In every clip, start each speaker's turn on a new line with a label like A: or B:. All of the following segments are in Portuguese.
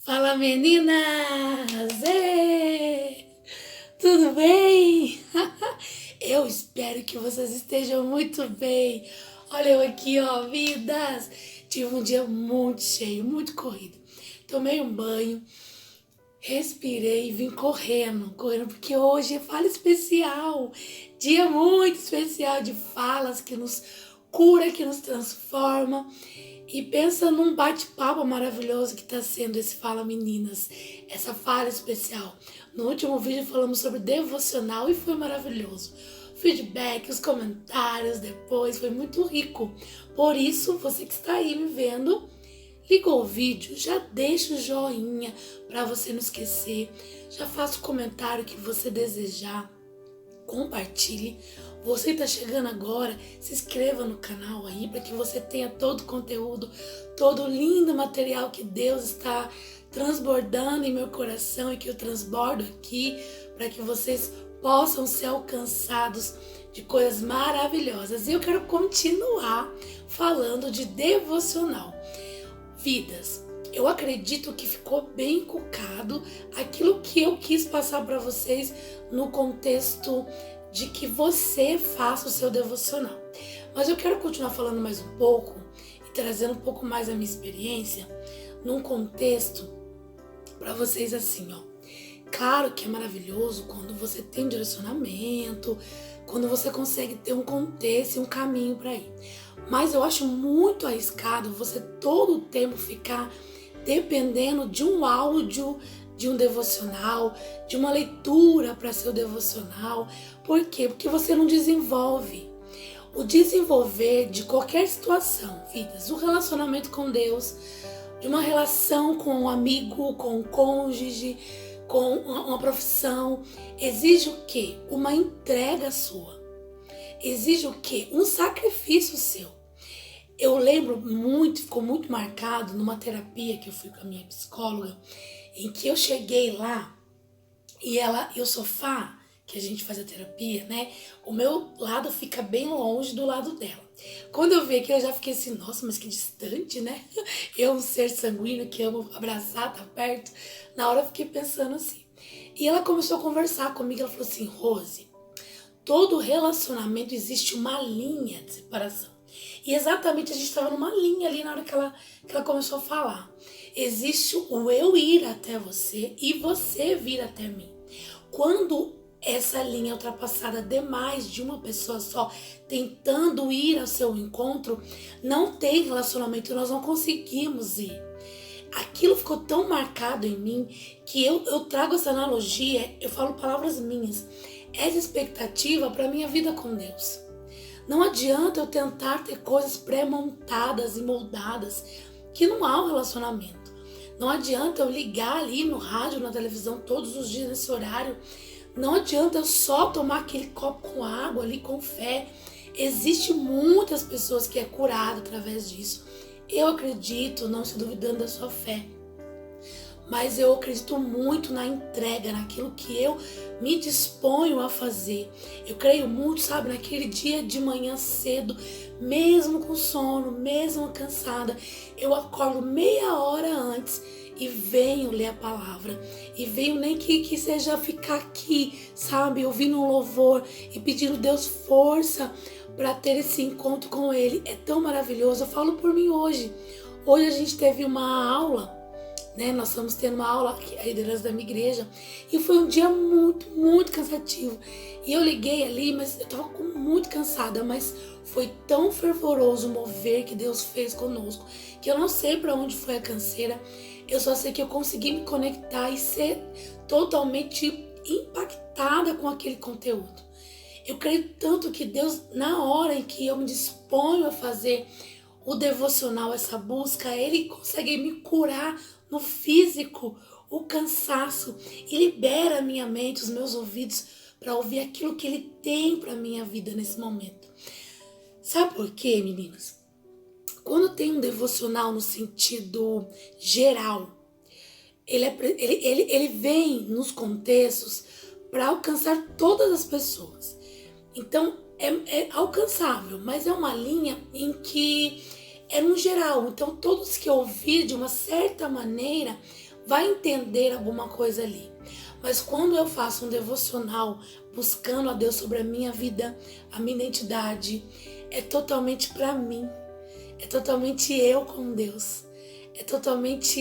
A: Fala meninas! Ê! Tudo bem? Eu espero que vocês estejam muito bem. Olha eu aqui, ó, vidas! Tive um dia muito cheio, muito corrido. Tomei um banho, respirei e vim correndo, porque hoje é fala especial. Dia muito especial de falas que nos cura, que nos transforma. E pensa num bate-papo maravilhoso que está sendo esse Fala Meninas, essa fala especial. No último vídeo falamos sobre devocional e foi maravilhoso. Feedback, os comentários depois, foi muito rico. Por isso, você que está aí me vendo, ligou o vídeo, já deixa o joinha para você não esquecer. Já faça o comentário que você desejar. Compartilhe. Você está chegando agora, se inscreva no canal aí para que você tenha todo o conteúdo, todo o lindo material que Deus está transbordando em meu coração e que eu transbordo aqui para que vocês possam ser alcançados de coisas maravilhosas. E eu quero continuar falando de devocional. Vidas, eu acredito que ficou bem inculcado aquilo que eu quis passar para vocês no contexto de que você faça o seu devocional. Mas eu quero continuar falando mais um pouco e trazendo um pouco mais a minha experiência num contexto para vocês assim, ó. Claro que é maravilhoso quando você tem direcionamento, quando você consegue ter um contexto e um caminho para ir. Mas eu acho muito arriscado você todo o tempo ficar dependendo de um áudio, de um devocional, de uma leitura para seu devocional. Por quê? Porque você não desenvolve. O desenvolver de qualquer situação, vidas, o relacionamento com Deus, de uma relação com um amigo, com um cônjuge, com uma profissão, exige o quê? Uma entrega sua. Exige o quê? Um sacrifício seu. Eu lembro muito, ficou muito marcado numa terapia que eu fui com a minha psicóloga, em que eu cheguei lá e o sofá que a gente faz a terapia, né? O meu lado fica bem longe do lado dela. Quando eu vi aquilo, eu já fiquei assim, nossa, mas que distante, né? Eu, um ser sanguíneo que amo abraçar, tá perto. Na hora eu fiquei pensando assim. E ela começou a conversar comigo, ela falou assim, Rose, todo relacionamento existe uma linha de separação. E exatamente a gente estava numa linha ali na hora que ela começou a falar. Existe o eu ir até você e você vir até mim. Quando essa linha é ultrapassada demais de uma pessoa só, tentando ir ao seu encontro, não tem relacionamento, nós não conseguimos ir. Aquilo ficou tão marcado em mim que eu trago essa analogia, eu falo palavras minhas, essa expectativa para a minha vida com Deus. Não adianta eu tentar ter coisas pré-montadas e moldadas, que não há um relacionamento. Não adianta eu ligar ali no rádio, na televisão, todos os dias nesse horário. Não adianta eu só tomar aquele copo com água ali, com fé. Existem muitas pessoas que é curado através disso. Eu acredito, não se duvidando da sua fé. Mas eu acredito muito na entrega, naquilo que eu me disponho a fazer. Eu creio muito, sabe, naquele dia de manhã cedo, mesmo com sono, mesmo cansada, eu acordo meia hora antes e venho ler a palavra. E venho nem que seja ficar aqui, sabe, ouvindo um louvor e pedindo Deus força para ter esse encontro com Ele. É tão maravilhoso. Eu falo por mim hoje. Hoje a gente teve uma aula, né? Nós estamos tendo uma aula aqui, a liderança da minha igreja, e foi um dia muito, muito cansativo. E eu liguei ali, mas eu estava muito cansada, mas foi tão fervoroso o mover que Deus fez conosco, que eu não sei para onde foi a canseira, eu só sei que eu consegui me conectar e ser totalmente impactada com aquele conteúdo. Eu creio tanto que Deus, na hora em que eu me disponho a fazer o devocional, essa busca, Ele consegue me curar no físico, o cansaço, e libera a minha mente, os meus ouvidos, para ouvir aquilo que Ele tem para a minha vida nesse momento. Sabe por quê, meninas? Quando tem um devocional no sentido geral, ele vem nos contextos para alcançar todas as pessoas. Então, é alcançável, mas é uma linha em que é no geral. Então, todos que ouvir de uma certa maneira vai entender alguma coisa ali. Mas quando eu faço um devocional buscando a Deus sobre a minha vida, a minha identidade, é totalmente para mim. É totalmente eu com Deus. É totalmente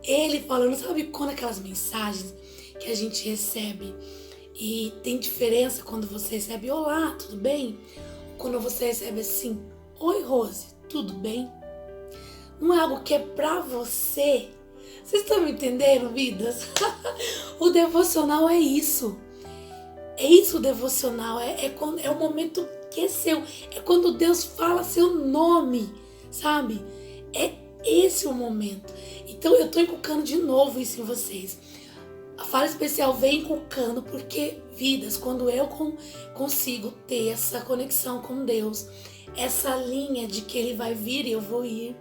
A: Ele falando. Sabe quando aquelas mensagens que a gente recebe e tem diferença quando você recebe olá, tudo bem? Quando você recebe assim, oi Rose, tudo bem? Não é algo que é pra você. Vocês estão me entendendo, vidas? O devocional é isso. É isso o devocional. É o momento que é seu. É quando Deus fala seu nome, sabe? É esse o momento. Então eu tô inculcando de novo isso em vocês. A Fala Especial vem inculcando porque, vidas, quando eu consigo ter essa conexão com Deus, essa linha de que Ele vai vir e eu vou ir,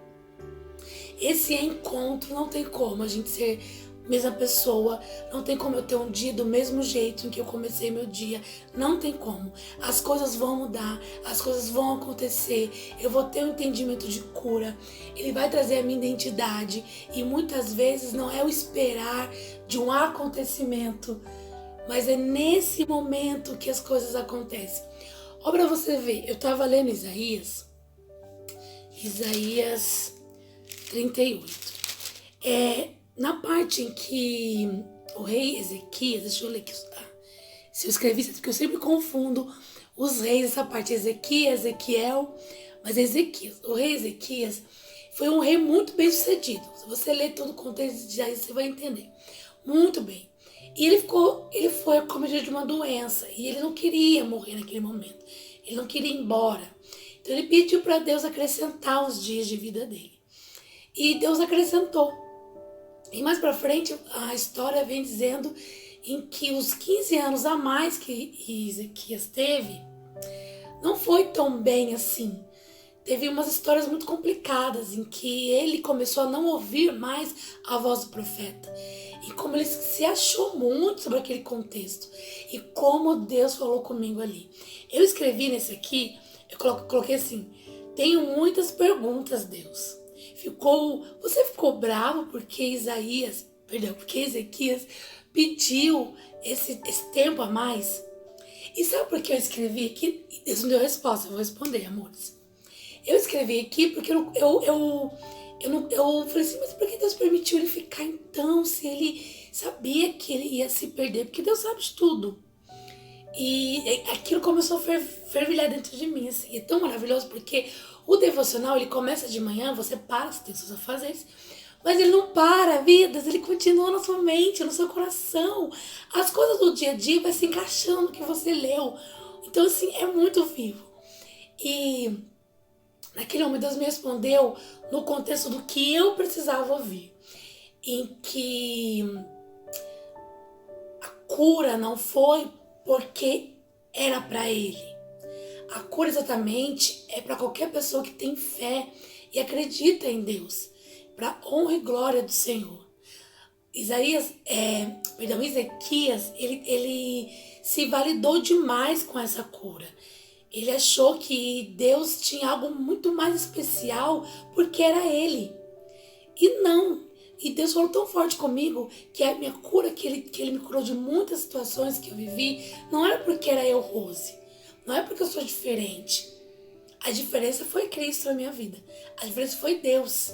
A: esse encontro não tem como a gente ser a mesma pessoa, não tem como eu ter um dia do mesmo jeito em que eu comecei meu dia, não tem como. As coisas vão mudar, as coisas vão acontecer, eu vou ter um entendimento de cura, Ele vai trazer a minha identidade e muitas vezes não é o esperar de um acontecimento, mas é nesse momento que as coisas acontecem. Ó, pra você ver, eu tava lendo Isaías 38. Na parte em que o rei Ezequias, deixa eu ler aqui, se eu escrevi isso, porque eu sempre confundo os reis, essa parte, Ezequiel, mas Ezequias. O rei Ezequias foi um rei muito bem sucedido. Se você ler todo o contexto de Isaías, você vai entender. Muito bem. E ele foi acometido de uma doença e ele não queria morrer naquele momento. Ele não queria ir embora. Então ele pediu para Deus acrescentar os dias de vida dele. E Deus acrescentou. E mais pra frente a história vem dizendo em que os 15 anos a mais que Ezequias teve não foi tão bem assim. Teve umas histórias muito complicadas em que ele começou a não ouvir mais a voz do profeta. E como ele se achou muito sobre aquele contexto. E como Deus falou comigo ali. Eu escrevi nesse aqui, eu coloquei assim, tenho muitas perguntas, Deus. Você ficou bravo porque Ezequias pediu esse tempo a mais? E sabe por que eu escrevi aqui? E Deus me deu a resposta, eu vou responder, amores. Eu escrevi aqui porque eu falei assim, mas por que Deus permitiu ele ficar então, se ele sabia que ele ia se perder? Porque Deus sabe de tudo. E aquilo começou a fervilhar dentro de mim, assim. É tão maravilhoso porque o devocional, ele começa de manhã, você para, você tem seus afazeres, mas ele não para, vidas, ele continua na sua mente, no seu coração. As coisas do dia a dia vai se encaixando no que você leu. Então, assim, é muito vivo. E naquele momento Deus me respondeu no contexto do que eu precisava ouvir. Em que a cura não foi porque era para ele. A cura exatamente é para qualquer pessoa que tem fé e acredita em Deus, para honra e glória do Senhor. Ezequias, ele se validou demais com essa cura. Ele achou que Deus tinha algo muito mais especial porque era ele. E não. E Deus falou tão forte comigo que a minha cura, que ele me curou de muitas situações que eu vivi, não era porque era eu, Rose. Não é porque eu sou diferente. A diferença foi Cristo na minha vida. A diferença foi Deus.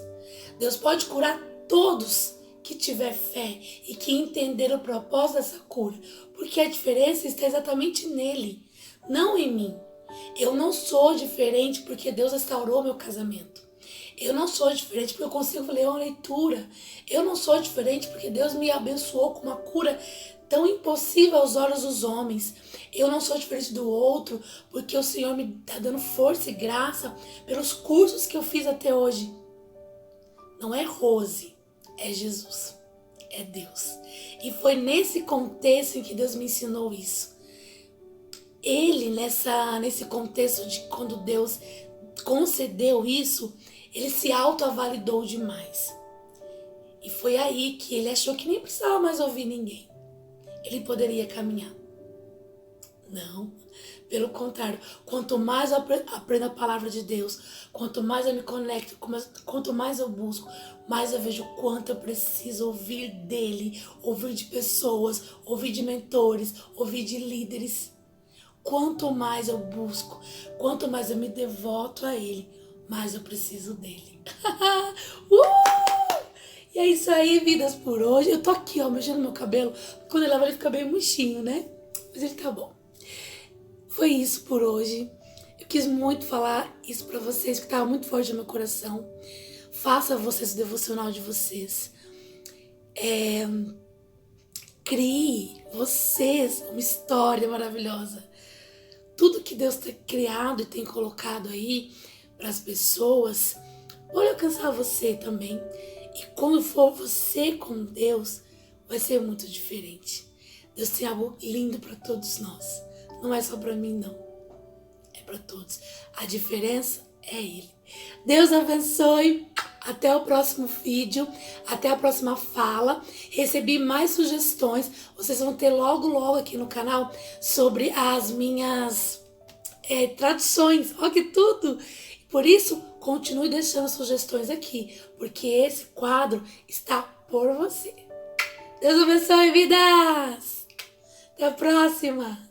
A: Deus pode curar todos que tiver fé e que entender o propósito dessa cura. Porque a diferença está exatamente nele, não em mim. Eu não sou diferente porque Deus restaurou meu casamento. Eu não sou diferente porque eu consigo ler uma leitura. Eu não sou diferente porque Deus me abençoou com uma cura tão impossível aos olhos dos homens. Eu não sou diferente do outro porque o Senhor me está dando força e graça pelos cursos que eu fiz até hoje. Não é Rose, é Jesus, é Deus. E foi nesse contexto em que Deus me ensinou isso. Ele, nesse contexto de quando Deus concedeu isso, ele se autoavalidou demais. E foi aí que ele achou que nem precisava mais ouvir ninguém. Ele poderia caminhar. Não. Pelo contrário, quanto mais eu aprendo a palavra de Deus, quanto mais eu me conecto, quanto mais eu busco, mais eu vejo o quanto eu preciso ouvir dele, ouvir de pessoas, ouvir de mentores, ouvir de líderes. Quanto mais eu busco, quanto mais eu me devoto a ele, mais eu preciso dele. E é isso aí, vidas por hoje. Eu tô aqui, ó, mexendo no meu cabelo. Quando eu levo ele fica bem murchinho, né? Mas ele tá bom. Foi isso por hoje. Eu quis muito falar isso pra vocês, que tava muito forte no meu coração. Faça vocês o devocional de vocês. Crie vocês uma história maravilhosa. Tudo que Deus tem criado e tem colocado aí para as pessoas, pode alcançar você também. E quando for você com Deus, vai ser muito diferente. Deus tem algo lindo para todos nós. Não é só para mim, não. É para todos. A diferença é Ele. Deus abençoe. Até o próximo vídeo. Até a próxima fala. Recebi mais sugestões. Vocês vão ter logo aqui no canal sobre as minhas traduções. Olha que tudo! Por isso, continue deixando sugestões aqui. Porque esse quadro está por você. Deus abençoe, vidas! Até a próxima!